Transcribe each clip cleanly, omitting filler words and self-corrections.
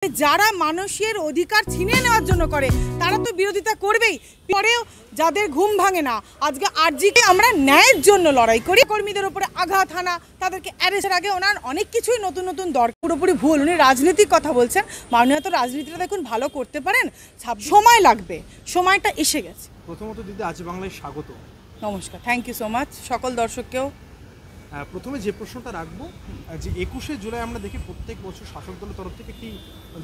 যারা মানুষের অধিকার ছিনিয়ে নেওয়ার জন্য করে তারা তো বিরোধিতা করবেই, পরেও যাদের ঘুম ভাঙে না। আজকে আরজিকে আমরা ন্যায়ের জন্য লড়াই করি, কর্মীদের উপরে আঘাত হানা, তাদেরকে অ্যারেস্টের আগে ওনার অনেক কিছুই নতুন নতুন দরকার। পুরোপুরি ভুল, উনি রাজনীতির কথা বলছেন। মাননীয় তো রাজনীতিটা দেখুন ভালো করতে পারেন, সময় লাগবে, সময়টা এসে গেছে। প্রথমত দিদি আজ বাংলায় স্বাগত। নমস্কার, থ্যাংক ইউ সো মাচ সকল দর্শককেও। প্রথমে যে প্রশ্নটা রাখবো, যে 21শে জুলাই আমরা দেখি প্রত্যেক বছর শাসক দলের তরফ থেকে একটি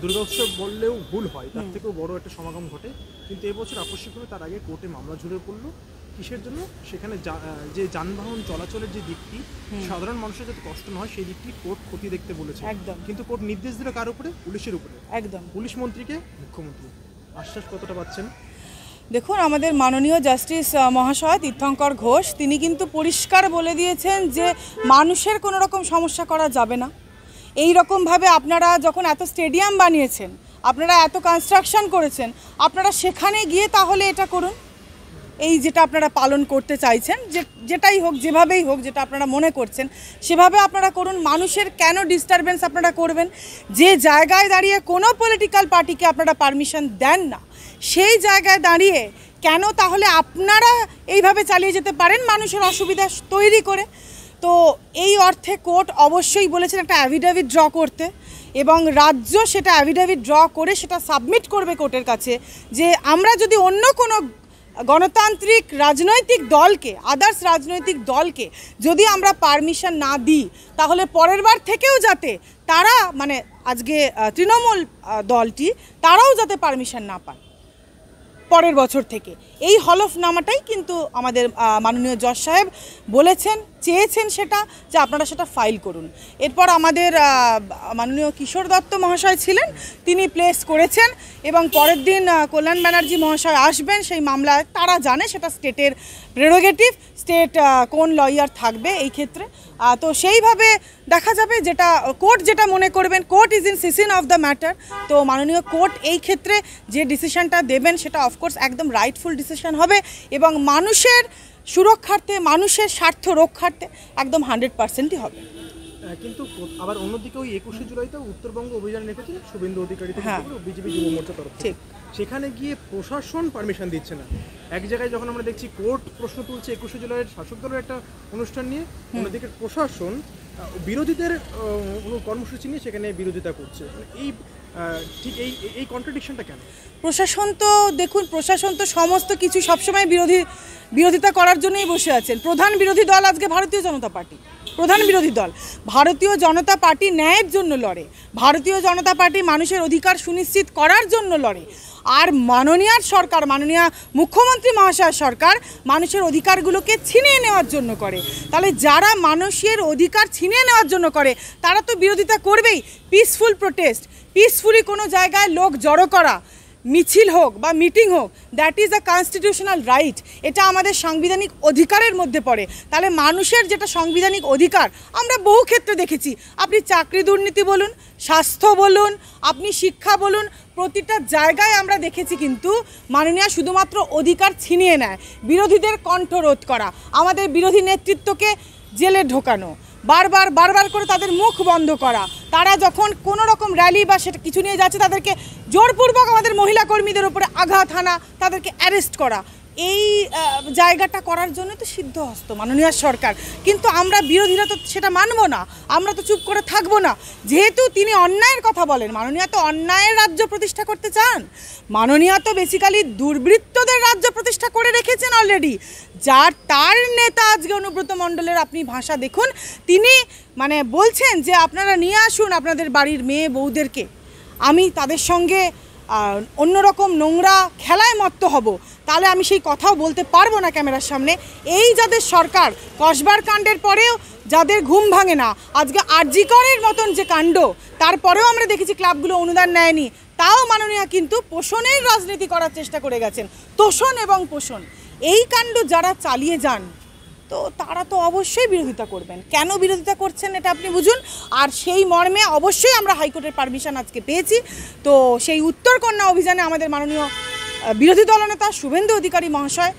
দুর্গোৎসব বললেও ভুল হয়, তার থেকেও বড় একটা সমাগম ঘটে। কিন্তু এবছর আকস্মিকভাবে তার আগে কোর্টে মামলা ঝুলে পড়লো। কিসের জন্য? সেখানে যে যানবাহন চলাচলের যে দিকটি, সাধারণ মানুষের যাতে কষ্ট না হয় সেই দিকটি কোর্ট খতিয়ে দেখতে বলেছে। একদম। কিন্তু কোর্ট নির্দেশ দিল কার উপরে? পুলিশের উপরে। একদম। পুলিশ মন্ত্রীকে, মুখ্যমন্ত্রী। আশ্বাস কতটা পাচ্ছেন? দেখুন, আমাদের মাননীয় জাস্টিস মহাশয় তীর্থঙ্কর ঘোষ তিনি কিন্তু পরিষ্কার বলে দিয়েছেন যে মানুষের কোনো রকম সমস্যা করা যাবে না। এই রকমভাবে আপনারা যখন এত স্টেডিয়াম বানিয়েছেন, আপনারা এত কনস্ট্রাকশন করেছেন, আপনারা সেখানে গিয়ে তাহলে এটা করুন। এই যেটা আপনারা পালন করতে চাইছেন, যেটাই হোক, যেভাবেই হোক, যেটা আপনারা মনে করছেন সেভাবে আপনারা করুন। মানুষের কেন ডিস্টারবেন্স আপনারা করবেন? যে জায়গায় দাঁড়িয়ে কোনো পলিটিক্যাল পার্টিকে আপনারা পারমিশন দেন না, সেই জায়গায় দাঁড়িয়ে কেন তাহলে আপনারা এইভাবে চালিয়ে যেতে পারেন মানুষের অসুবিধা তৈরি করে? তো এই অর্থে কোর্ট অবশ্যই বলেছেন একটা অ্যাফিডেভিট ড্র করতে, এবং রাজ্য সেটা অ্যাফিডেভিট ড্র করে সেটা সাবমিট করবে কোর্টের কাছে যে আমরা যদি অন্য কোনো গণতান্ত্রিক রাজনৈতিক দলকে, আদার্স রাজনৈতিক দলকে যদি আমরা পারমিশন না দিই, তাহলে পরের বার থেকেও যাতে তারা, মানে আজকে তৃণমূল দলটি, তারাও যাতে পারমিশন না পায় পরের বছর থেকে। এই হলফনামাটাই কিন্তু আমাদের মাননীয় জজ সাহেব বলেছেন, চেয়েছেন সেটা, যে আপনারা সেটা ফাইল করুন। এরপর আমাদের মাননীয় কিশোর দত্ত মহাশয় ছিলেন, তিনি প্লেস করেছেন, এবং পরের দিন কল্যাণ ব্যানার্জি মহাশয় আসবেন সেই মামলায়। তারা জানে সেটা স্টেটের প্রেরোগেটিভ, স্টেট কোন লয়ার থাকবে এই ক্ষেত্রে। তো সেইভাবে দেখা যাবে, যেটা কোর্ট যেটা মনে করবেন। Court is in seisin of the matter. তো মাননীয় কোর্ট এই ক্ষেত্রে যে ডিসিশনটা দেবেন সেটা অফকোর্স একদম রাইটফুল ডিসিশন হবে, এবং মানুষের সুরক্ষার্থে, মানুষের স্বার্থ রক্ষার্থে একদম 100%ই হবে। কিন্তু আবার অন্যদিকে ওই 21শে জুলাইতে উত্তরবঙ্গ অভিযান রেখেছে শুভেন্দু অধিকারী থেকে বিজেপি যুব মোর্চার তরফ থেকে। সেখানে গিয়ে প্রশাসন পারমিশন দিচ্ছে না। এক জায়গায় যখন আমরা দেখছি কোর্ট প্রশ্ন তুলছে 21শে জুলাইয়ের শাসক দলের একটা অনুষ্ঠান নিয়ে, অন্যদিকে প্রশাসন বিরোধীদের কর্মসূচি নিয়ে সেখানে বিরোধিতা করছে। এই ঠিক এই কন্ট্রাডিকশনটা কেন? প্রশাসন তো দেখুন, প্রশাসন তো সমস্ত কিছু সবসময় বিরোধিতা করার জন্যই বসে আছেন। প্রধান বিরোধী দল আজকে ভারতীয় জনতা পার্টি, প্রধান বিরোধী দল। ভারতীয় জনতা পার্টি ন্যায়ের জন্য লড়ে, ভারতীয় জনতা পার্টি মানুষের অধিকার সুনিশ্চিত করার জন্য লড়ে। আর মাননীয় সরকার, মাননীয় মুখ্যমন্ত্রী মহাশয় সরকার মানুষের অধিকারগুলোকে ছিনিয়ে নেওয়ার জন্য করে। তাহলে যারা মানুষের অধিকার ছিনিয়ে নেওয়ার জন্য করে তারা তো বিরোধিতা করবেই। পিসফুল প্রোটেস্ট, পিসফুলি কোনো জায়গায় লোক জড়ো করা, মিছিল হোক বা মিটিং হোক, that is a constitutional right. এটা আমাদের সাংবিধানিক অধিকারের মধ্যে পড়ে। তাহলে মানুষের যেটা সাংবিধানিক অধিকার, আমরা বহু ক্ষেত্রে দেখেছি, আপনি চাকরি দুর্নীতি বলুন, স্বাস্থ্য বলুন, আপনি শিক্ষা বলুন, প্রতিটা জায়গায় আমরা দেখেছি কিন্তু মাননীয় শুধুমাত্র অধিকার ছিনিয়ে নেয়। বিরোধীদের কণ্ঠরোধ করা, আমাদের বিরোধী নেতৃত্বকে জেলে ঢোকানো, বারবার করে তাদের মুখ বন্ধ করা, তারা যখন কোনো রকম র্যালি বা সেটা কিছু নিয়ে যাচ্ছে তাদেরকে জোরপূর্বক আমাদের মহিলা কর্মীদের উপরে আঘাত হানা, তাদেরকে অ্যারেস্ট করা, এই জায়গাটা করার জন্য তো সিদ্ধহস্ত মাননীয় সরকার। কিন্তু আমরা বিরোধীরা তো সেটা মানব না, আমরা তো চুপ করে থাকবো না। যেহেতু তিনি অন্যায়ের কথা বলেন, মাননীয় তো অন্যায়ের রাজ্য প্রতিষ্ঠা করতে চান, মাননীয় তো বেসিক্যালি দুর্বৃত্তদের রাজ্য প্রতিষ্ঠা করে রেখেছেন অলরেডি। তার নেতা আজকে অনুব্রত মণ্ডলের আপনি ভাষা দেখুন, তিনি মানে বলছেন যে আপনারা নিয়ে আসুন আপনাদের বাড়ির মেয়ে বউদেরকে, আমি তাদের সঙ্গে অন্যরকম নোংরা খেলায় মত্ত হব, তাহলে আমি সেই কথাও বলতে পারবো না ক্যামেরার সামনে। এই যাদের সরকার, কসবার কাণ্ডের পরেও যাদের ঘুম ভাঙে না, আজকে আরজি করের মতন যে কাণ্ড, তারপরেও আমরা দেখেছি ক্লাবগুলো অনুদান নেয়নি, তাও মাননীয় কিন্তু পোষণের রাজনীতি করার চেষ্টা করে গেছেন। তোষণ এবং পোষণ, এই কাণ্ড যারা চালিয়ে যান, তো তারা তো অবশ্যই বিরোধিতা করবেন। কেন বিরোধিতা করছেন এটা আপনি বুঝুন। আর সেই মর্মে অবশ্যই আমরা হাইকোর্টের পারমিশন আজকে পেয়েছি। তো সেই উত্তরকন্যা অভিযানে আমাদের মাননীয় বিরোধী দলনেতা শুভেন্দু অধিকারী মহাশয়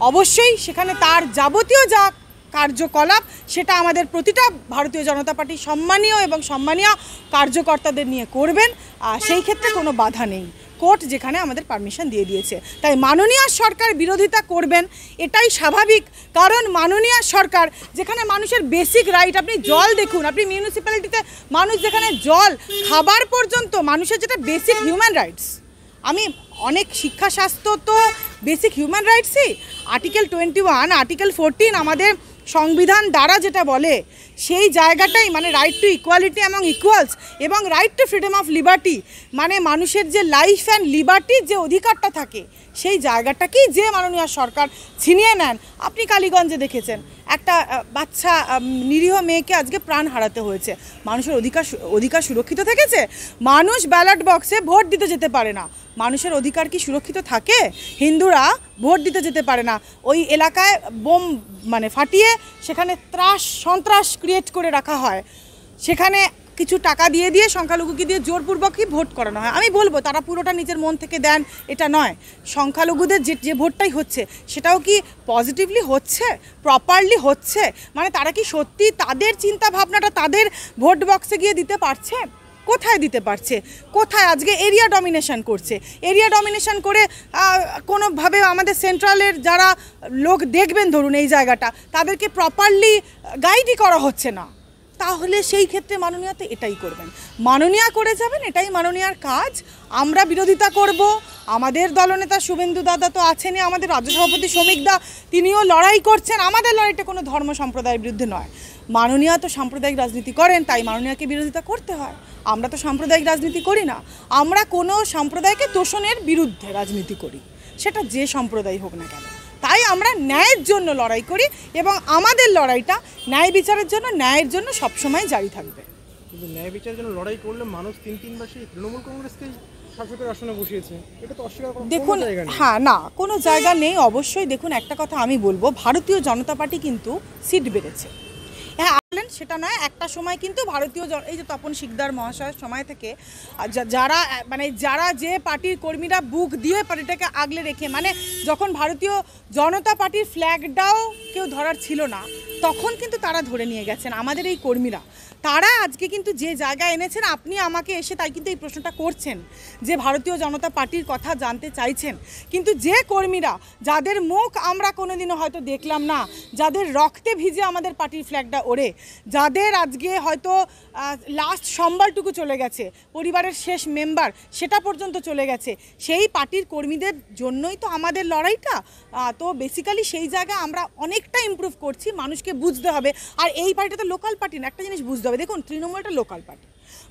অবশ্যই সেখানে তার যাবতীয় যা কার্যকলাপ সেটা আমাদের প্রতিটা ভারতীয় জনতা পার্টি সম্মানীয় এবং সম্মানীয় কার্যকর্তাদের নিয়ে করবেন, সেই ক্ষেত্রে কোনো বাধা নেই, কোর্ট যেখানে আমাদের পারমিশন দিয়ে দিয়েছে। তাই মাননীয় সরকার বিরোধিতা করবেন এটাই স্বাভাবিক, কারণ মাননীয় সরকার যেখানে মানুষের বেসিক রাইট, আপনি জল দেখুন, আপনি মিউনিসিপ্যালিটিতে মানুষ যেখানে জল খাবার পর্যন্ত মানুষের যেটা বেসিক হিউম্যান রাইটস, আমি অনেক শিক্ষা স্বাস্থ্য তো বেসিক হিউম্যান রাইটসই, আর্টিকেল 21 আর্টিকেল 14 আমাদের সংবিধান দ্বারা যেটা বলে সেই জায়গাটাই, মানে রাইট টু ইকুয়ালিটি এবং ইকুয়ালস এবং right two freedom of liberty, মানে মানুষের যে লাইফ অ্যান্ড লিবার্টির যে অধিকারটা থাকে সেই জায়গাটাকেই যে মাননীয় সরকার ছিনিয়ে নেন। আপনি কালীগঞ্জে দেখেছেন একটা বাচ্চা নিরীহ মেয়েকে আজকে প্রাণ হারাতে হয়েছে, মানুষের অধিকার সুরক্ষিত থেকেছে? মানুষ ব্যালট বক্সে ভোট দিতে যেতে পারে না, মানুষের অধিকার কি সুরক্ষিত থাকে? হিন্দুরা ভোট দিতে যেতে পারে না, ওই এলাকায় বোম মানে ফাটিয়ে সেখানে ত্রাস সন্ত্রাস ক্রিয়েট করে রাখা হয়, সেখানে কিছু টাকা দিয়ে দিয়ে সংখ্যালঘুকে দিয়ে জোরপূর্বকই ভোট করানো হয়। আমি বলবো তারা পুরোটা নিজের মন থেকে দেন এটা নয়, সংখ্যালঘুদের যে ভোটটাই হচ্ছে সেটাও কি পজিটিভলি হচ্ছে, প্রপারলি হচ্ছে, মানে তারা কি সত্যি তাদের চিন্তা ভাবনাটা তাদের ভোট বক্সে গিয়ে দিতে পারছে? কোথায় দিতে পারছে? কোথায়? আজকে এরিয়া ডমিনেশন করছে, এরিয়া ডমিনেশন করে কোনোভাবে আমাদের সেন্ট্রালের যারা লোক দেখবেন ধরুন এই জায়গাটা, তাদেরকে প্রপারলি গাইডই করা হচ্ছে না। তাহলে সেই ক্ষেত্রে মাননীয় তো এটাই করবেন, মাননীয় করে যাবেন, এটাই মাননীয়ার কাজ। আমরা বিরোধিতা করব, আমাদের দলনেতা শুভেন্দু দাদা তো আছেনই, আমাদের রাজ্য সভাপতি শ্রমিক দা তিনিও লড়াই করছেন, আমাদের লড়াইটা কোনো ধর্ম সম্প্রদায়ের বিরুদ্ধে নয়। মাননীয় তো সাম্প্রদায়িক রাজনীতি করেন, তাই মাননীয়কে বিরোধিতা করতে হয়। আমরা তো সাম্প্রদায়িক রাজনীতি করি না, আমরা কোনো সম্প্রদায়কে তোষণের বিরুদ্ধে রাজনীতি করি, সেটা যে সম্প্রদায় হোক না কেন। তাই আমরা ন্যায়ের জন্য লড়াই করি এবং আমাদের লড়াইটা ন্যায় বিচারের জন্য, ন্যায়ের জন্য সবসময় জারি থাকবে। কিন্তু ন্যায় বিচারের জন্য লড়াই করলে মানুষ তিনবার সেই তৃণমূল কংগ্রেসকে শাসকের আসনে বসিয়েছে, এটা তো অস্বীকার করার দেখুন, হ্যাঁ না কোনো জায়গা নেই অবশ্যই। দেখুন একটা কথা আমি বলবো, ভারতীয় জনতা পার্টি কিন্তু সিট বেড়েছে, হ্যাঁ সেটা নয়, একটা সময় কিন্তু ভারতীয় এই যে তপন শিকদার মহাশয়ের সময় থেকে যারা যে পার্টির কর্মীরা বুক দিয়ে পার্টিটাকে আগলে রেখে, মানে যখন ভারতীয় জনতা পার্টির ফ্ল্যাগটাও কেউ ধরার ছিল না, তখন কিন্তু তারা ধরে নিয়ে গেছেন আমাদের এই কর্মীরা। তারা আজকে কিন্তু যে জায়গায় এনেছেন, আপনি আমাকে এসে তাই কিন্তু এই প্রশ্নটা করছেন যে ভারতীয় জনতা পার্টির কথা জানতে চাইছেন, কিন্তু যে কর্মীরা যাদের মুখ আমরা কোনোদিনও হয়তো দেখলাম না, যাদের রক্তে ভিজে আমাদের পার্টির ফ্ল্যাগটা ওড়ে, যাদের আজকে হয়তো লাস্ট সম্বলটুকু চলে গেছে, পরিবারের শেষ মেম্বার সেটা পর্যন্ত চলে গেছে, সেই পার্টির কর্মীদের জন্যই তো আমাদের লড়াইটা। তো বেসিক্যালি সেই জায়গায় আমরা অনেকটা ইমপ্রুভ করছি, মানুষকে বুঝতে হবে। আর এই পার্টিটা তো লোকাল পার্টি না, একটা জিনিস বুঝতে হবে, দেখুন তৃণমূল একটা লোকাল পার্টি,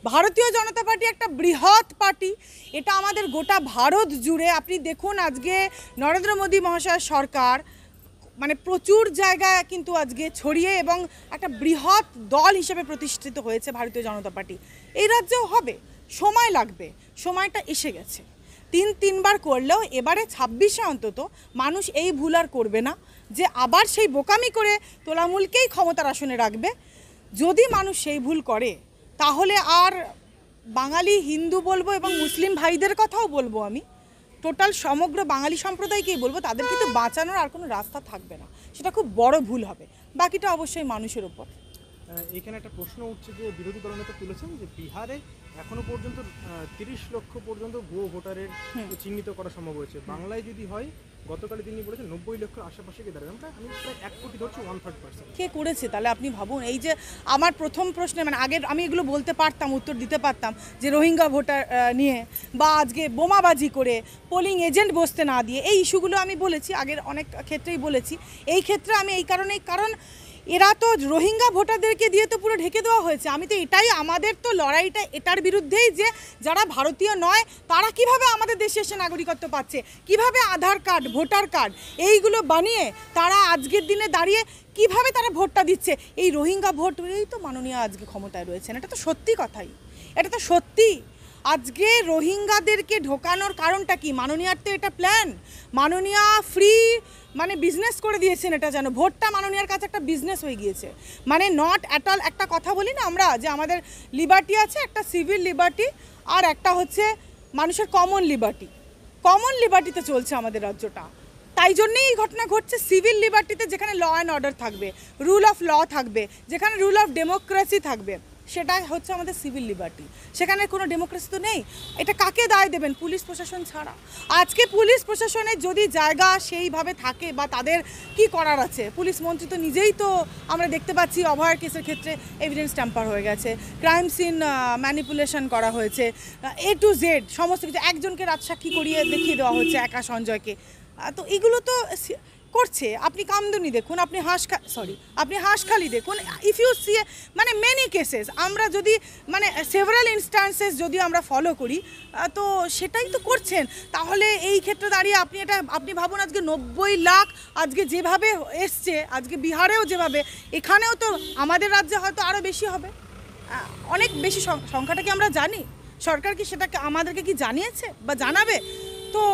ভারতীয় জনতা পার্টি একটা বৃহৎ পার্টি, এটা আমাদের গোটা ভারত জুড়ে। আপনি দেখুন আজকে নরেন্দ্র মোদী মহাশয়ের সরকার মানে প্রচুর জায়গায় কিন্তু আজকে ছড়িয়ে এবং একটা বৃহৎ দল হিসেবে প্রতিষ্ঠিত হয়েছে ভারতীয় জনতা পার্টি। এই রাজ্যেও হবে, সময় লাগবে, সময়টা এসে গেছে। তিনবার করলেও এবারে 26-এ অন্তত মানুষ এই ভুল আর করবে না যে আবার সেই বোকামি করে তৃণমূলকেই ক্ষমতার আসনে রাখবে। যদি মানুষ সেই ভুল করে তাহলে আর বাঙালি হিন্দু বলবো এবং মুসলিম ভাইদের কথাও বলবো, আমি টোটাল সমগ্র বাঙালি সম্প্রদায়কেই বলবো, তাদের কিন্তু বাঁচানোর আর কোনো রাস্তা থাকবে না, সেটা খুব বড় ভুল হবে। বাকিটা অবশ্যই মানুষের উপর। এখানে একটা প্রশ্ন উঠছে যে বিরোধী দলনেতা তুলেছেন যে বিহারে এখনো পর্যন্ত 30 লক্ষ পর্যন্ত ভুয়ো ভোটারের চিহ্নিত করা সম্ভব হয়েছে, বাংলায় যদি হয় গতকালে তিনি বলেছেন 90 লক্ষের আশেপাশে গিয়ে দাঁড়াবে, আমি প্রায় 1 কোটি ধরছি 1/3%। কে করেছে তাহলে আপনি ভাবুন। এই যে আমার প্রথম প্রশ্নে মানে আগে আমি এগুলো বলতে পারতাম, উত্তর দিতে পারতাম যে রোহিঙ্গা ভোটার নিয়ে বা আজকে বোমাবাজি করে পোলিং এজেন্ট বসতে না দিয়ে, এই ইস্যুগুলো আমি বলেছি, আগের অনেক ক্ষেত্রেই বলেছি। এই ক্ষেত্রে আমি এই কারণেই, কারণ এরা তো রোহিঙ্গা ভোটারদেরকে দিয়ে তো পুরো ঢেকে দেওয়া হয়েছে। আমি তো এটাই, আমাদের তো লড়াইটা এটার বিরুদ্ধেই যে যারা ভারতীয় নয় তারা কিভাবে আমাদের দেশে এসে নাগরিকত্ব পাচ্ছে, কিভাবে আধার কার্ড, ভোটার কার্ড এইগুলো বানিয়ে তারা আজকের দিনে দাঁড়িয়ে কিভাবে তারা ভোটটা দিচ্ছে। এই রোহিঙ্গা ভোট, এই তো মাননীয় আজকে ক্ষমতায় রয়েছেন, এটা তো সত্যি কথাই, এটা তো সত্যি। আজকে রোহিঙ্গাদেরকে ঢোকানোর কারণটা কি? মাননীয়ার তো এটা প্ল্যান, মাননীয়া ফ্রি মানে বিজনেস করে দিয়েছেন এটা, যেন ভোটটা মাননীয়ার কাছে একটা বিজনেস হয়ে গিয়েছে। মানে নট অ্যাট অল, একটা কথা বলি না আমরা যে আমাদের লিবার্টি আছে, একটা সিভিল লিবার্টি আর একটা হচ্ছে মানুষের কমন লিবার্টি, কমন লিবার্টিতে চলছে আমাদের রাজ্যটা। তাই জন্যই এই ঘটনা ঘটছে। সিভিল লিবার্টিতে যেখানে ল অ্যান্ড অর্ডার থাকবে, রুল অফ ল থাকবে, যেখানে রুল অফ ডেমোক্রেসি থাকবে, সেটাই হচ্ছে আমাদের সিভিল লিবার্টি। সেখানে কোনো ডেমোক্রেসি তো নেই। এটা কাকে দায় দেবেন? পুলিশ প্রশাসন ছাড়া। আজকে পুলিশ প্রশাসনের যদি জায়গা সেইভাবে থাকে বা তাদের কি করার আছে, পুলিশ মন্ত্রী তো নিজেই তো আমরা দেখতে পাচ্ছি অভয়ার কেসের ক্ষেত্রে এভিডেন্স ট্যাম্পার হয়ে গেছে, ক্রাইম সিন ম্যানিপুলেশন করা হয়েছে, A to Z সমস্ত কিছু একজনকে রাজসাক্ষী করিয়ে দেখিয়ে দেওয়া হচ্ছে, একা সঞ্জয়কে। তো এগুলো তো করছে। আপনি কামদুনি দেখুন, আপনি হাঁসখালি দেখুন, ইফ ইউ সি মানে মেনি কেসেস, আমরা যদি মানে সেভারাল ইনস্ট্যান্সেস যদি আমরা ফলো করি, তো সেটাই তো করছেন। তাহলে এই ক্ষেত্রে দাঁড়িয়ে আপনি ভাবুন, আজকে 90 লাখ আজকে যেভাবে এসছে, আজকে বিহারেও যেভাবে, এখানেও তো আমাদের রাজ্যে হয়তো আরও বেশি হবে, অনেক বেশি সংখ্যাটা কি আমরা জানি? সরকার কি সেটাকে আমাদেরকে কি জানিয়েছে বা জানাবে? তো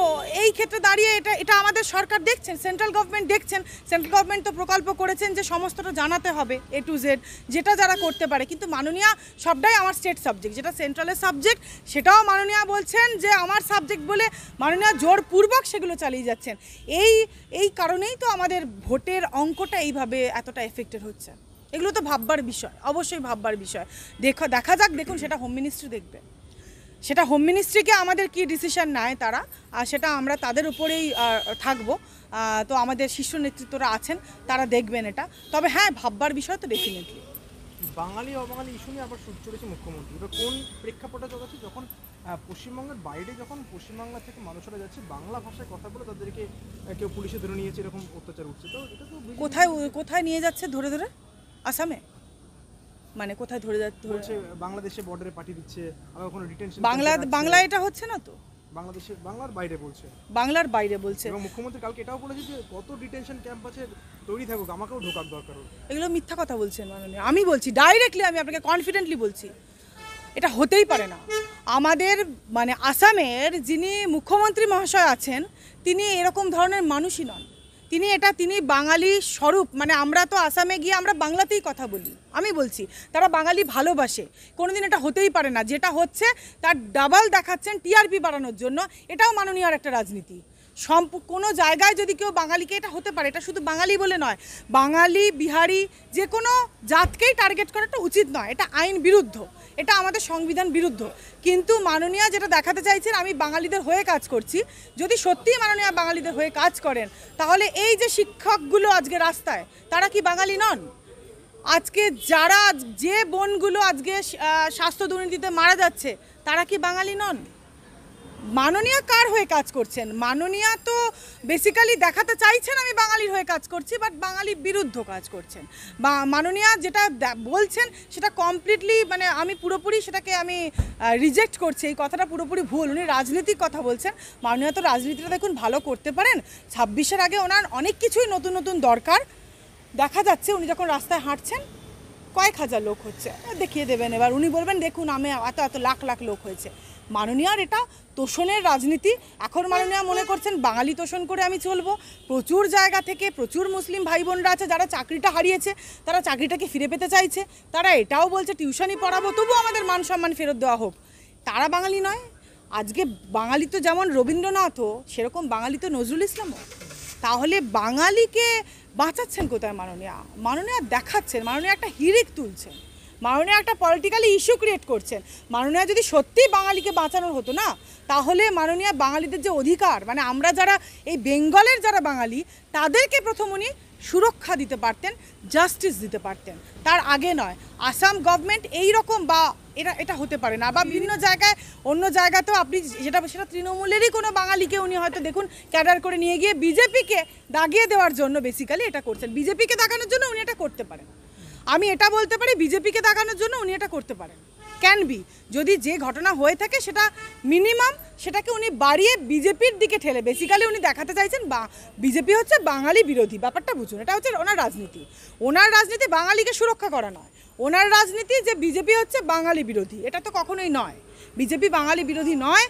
এই ক্ষেত্রে দাঁড়িয়ে এটা আমাদের সরকার দেখছেন, সেন্ট্রাল গভর্নমেন্ট দেখছেন। সেন্ট্রাল গভর্নমেন্ট তো প্রকল্প করেছেন যে সমস্তটা জানাতে হবে A to Z, যেটা যারা করতে পারে। কিন্তু মাননীয়া সবটাই আমার স্টেট সাবজেক্ট, যেটা সেন্ট্রালের সাবজেক্ট সেটাও মাননীয়া বলছেন যে আমার সাবজেক্ট বলে মাননীয়া জোরপূর্বক সেগুলো চালিয়ে যাচ্ছেন। এই কারণেই তো আমাদের ভোটের অঙ্কটা এইভাবে এতটা এফেক্টেড হচ্ছে। এগুলো তো ভাববার বিষয়, অবশ্যই ভাববার বিষয়। দেখা যাক, দেখুন সেটা হোম মিনিস্ট্রি দেখবে, সেটা হোম মিনিস্ট্রিকে আমাদের কি ডিসিশন নেয় তারা, সেটা আমরা তাদের উপরেই থাকবো। তো আমাদের শীর্ষ নেতৃত্বরা আছেন, তারা দেখবেন এটা। তবে হ্যাঁ, ভাববার বিষয় তো ডেফিনেটলি। বাঙালি অবাঙালি ইস্যু নিয়ে আবার সুর চড়েছে মুখ্যমন্ত্রী। এবার কোন প্রেক্ষাপটে চলেছে, যখন পশ্চিমবঙ্গের বাইরে যখন পশ্চিমবাংলা থেকে মানুষরা যাচ্ছে, বাংলা ভাষায় কথা বলে তাদেরকে কেউ পুলিশে ধরে নিয়েছে, এরকম অত্যাচার উঠছে। তো এটা তো কোথায় নিয়ে যাচ্ছে ধরে ধরে? আসামে? মানে কোথায় ধরে যাচ্ছে? বাংলাদেশে বর্ডারে পাঠিয়ে দিচ্ছে, আবার কোনো ডিটেনশন। বাংলা এটা হচ্ছে না তো, বাংলার বাইরে বলছে, বাংলার বাইরে বলছে। এবং মুখ্যমন্ত্রী কালকে এটাও বলেছে যে কত ডিটেনশন ক্যাম্প আছে, তৈরি থাকুক, আমাকেও ঢোকার দরকার হবে। এগুলো মিথ্যা কথা বলছেন মাননীয়। আমি বলছি ডাইরেক্টলি, আমি আপনাকে কনফিডেন্টলি বলছি, এটা হতেই পারে না। আমাদের মানে আসামের যিনি মুখ্যমন্ত্রী মহাশয় আছেন, তিনি এরকম ধরনের মানুষই নন। তিনি বাঙালি স্বরূপ। মানে আমরা তো আসামে গিয়ে আমরা বাংলাতেই কথা বলি। আমি বলছি তারা বাঙালি ভালোবাসে। কোনোদিন এটা হতেই পারে না। যেটা হচ্ছে তার ডাবল দেখাচ্ছেন টিআরপি বাড়ানোর জন্য। এটাও মাননীয় একটা রাজনীতি। কোনো জায়গায় যদি কেউ বাঙালিকে, এটা হতে পারে, এটা শুধু বাঙালি বলে নয়, বাঙালি বিহারি যে কোনো জাতকেই টার্গেট করাটা উচিত নয়। এটা আইন বিরুদ্ধ, এটা আমাদের সংবিধান বিরুদ্ধ। কিন্তু মাননীয়া যেটা দেখাতে চাইছেন, আমি বাঙালিদের হয়ে কাজ করছি। যদি সত্যিই মাননীয়া বাঙালিদের হয়ে কাজ করেন, তাহলে এই যে শিক্ষকগুলো আজকে রাস্তায়, তারা কি বাঙালি নন? আজকে যে বোনগুলো আজকে স্বাস্থ্য দুর্নীতিতে মারা যাচ্ছে, তারা কি বাঙালি নন? মাননীয়া কার হয়ে কাজ করছেন? মাননীয়া তো বেসিক্যালি দেখাতে চাইছেন আমি বাঙালির হয়ে কাজ করছি, বাট বাঙালির বিরুদ্ধ কাজ করছেন। বা মাননীয়া যেটা বলছেন সেটা কমপ্লিটলি, মানে আমি পুরোপুরি সেটাকে আমি রিজেক্ট করছি। এই কথাটা পুরোপুরি ভুল। উনি রাজনীতির কথা বলছেন। মাননীয়া তো রাজনীতিটা দেখুন ভালো করতে পারেন। 26-এর আগে ওনার অনেক কিছুই নতুন নতুন দরকার দেখা যাচ্ছে। উনি যখন রাস্তায় হাঁটছেন, কয়েক হাজার লোক হচ্ছে, দেখিয়ে দেবেন। এবার উনি বলবেন দেখুন আমি এত লাখ লাখ লোক হয়েছে। মাননীয়ার এটা তোষণের রাজনীতি। এখন মাননীয়া মনে করছেন বাঙালি তোষণ করে আমি চলবো। প্রচুর জায়গা থেকে প্রচুর মুসলিম ভাই বোনরা আছে যারা চাকরিটা হারিয়েছে, তারা চাকরিটাকে ফিরে পেতে চাইছে। তারা এটাও বলছে টিউশনই পড়াবো, তবু আমাদের মান সম্মান ফেরত দেওয়া হোক। তারা বাঙালি নয়। আজকে বাঙালি তো যেমন রবীন্দ্রনাথও, সেরকম বাঙালি তো নজরুল ইসলামও। তাহলে বাঙালিকে বাঁচাচ্ছেন কোথায় মাননীয়া? মাননীয়া দেখাচ্ছেন, মাননীয়া একটা হিড়িক তুলছেন, মাননীয়া একটা পলিটিক্যালি ইস্যু ক্রিয়েট করছেন। মাননীয়া যদি সত্যিই বাঙালিকে বাঁচানোর হতো না, তাহলে মাননীয়া বাঙালিদের যে অধিকার, মানে আমরা যারা এই বেঙ্গলের যারা বাঙালি, তাদেরকে প্রথম উনি সুরক্ষা দিতে পারতেন, জাস্টিস দিতে পারতেন। তার আগে নয়। আসাম গভর্নমেন্ট এই রকম বা এটা হতে পারে না। বা বিভিন্ন জায়গায়, অন্য জায়গাতেও আপনি সেটা তৃণমূলেরই কোনো বাঙালিকে উনি হয়তো দেখুন ক্যাডার করে নিয়ে গিয়ে বিজেপিকে দাগিয়ে দেওয়ার জন্য বেসিক্যালি এটা করছেন। বিজেপিকে দাগানোর জন্য উনি এটা করতে পারেন। আমি এটা বলতে পারি, বিজেপিকে দাগানোর জন্য উনি এটা করতে পারেন। ক্যান বি, যদি যে ঘটনা হয়ে থাকে সেটা মিনিমাম, সেটাকে উনি বাড়িয়ে বিজেপির দিকে ঠেলে বেসিক্যালি উনি দেখাতে চাইছেন বা বিজেপি হচ্ছে বাঙালি বিরোধী। ব্যাপারটা বুঝুন, এটা হচ্ছে ওনার রাজনীতি। ওনার রাজনীতি বাঙালিকে সুরক্ষা করা নয়। ওনার রাজনীতি যে বিজেপি হচ্ছে বাঙালি বিরোধী, এটা তো কখনোই নয়। বিজেপি বাঙালি বিরোধী নয়।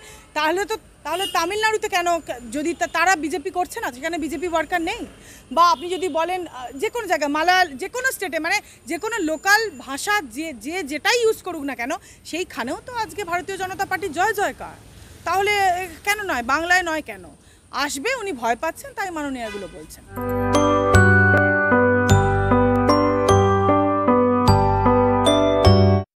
তাহলে তামিলনাড়ুতে কেন, যদি তারা বিজেপি করছে না, সেখানে বিজেপি ওয়ার্কার নেই? বা আপনি যদি বলেন যে কোনো জায়গায়, মালায়াল, যে কোনো স্টেটে, মানে যে কোনো লোকাল ভাষা যেটাই ইউজ করুক না কেন, সেইখানেও তো আজকে ভারতীয় জনতা পার্টির জয় জয়কার। তাহলে কেন নয়, বাংলায় নয় কেন? আসবে, উনি ভয় পাচ্ছেন, তাই মাননীয় এগুলো বলছেন।